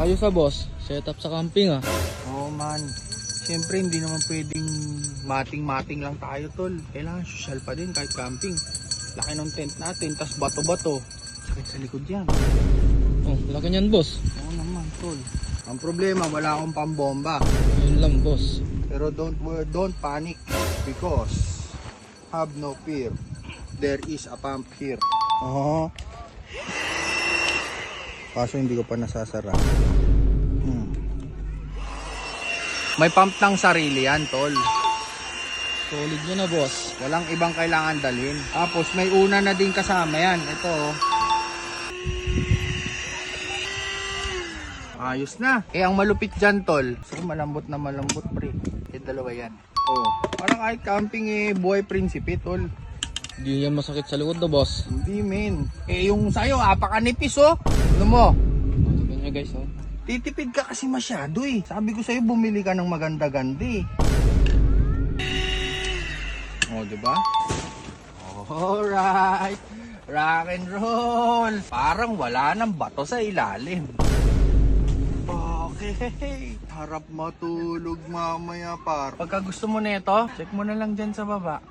Ayos boss. Setup sa camping Oo man. Siyempre hindi naman pwedeng mating-mating lang tayo tol. Kailangan social pa din kahit camping. Laki ng tent natin, tas bato-bato. Sakit sa likod yan. Oh, laki niyan boss. Oo naman tol. Ang problema, wala akong pambomba. Yun lang boss. Pero don't panic because have no fear. There is a pump here. Oo. Kaso hindi ko pa nasasara. May pump ng sarili yan, tol. Solid yun boss. Walang ibang kailangan dalhin. Tapos may una na din kasama yan. Ito oh. Ayos na. Eh ang malupit dyan, tol. So malambot na malambot, pre. Eh dalawa yan. Oh. Parang kahit camping buhay prinsipe, tol. Hindi yan masakit sa likod boss. Hindi, men. Eh yung sayo, apakanipis oh. Ano mo? Tignan nyo guys Titipid ka kasi masyado eh. Sabi ko sa'yo, bumili ka ng maganda-ganda eh. O, diba? Alright. Rock and roll. Parang wala nang bato sa ilalim. Okay. Harap matulog mamaya par. Pagka gusto mo nito, check mo na lang dyan sa baba.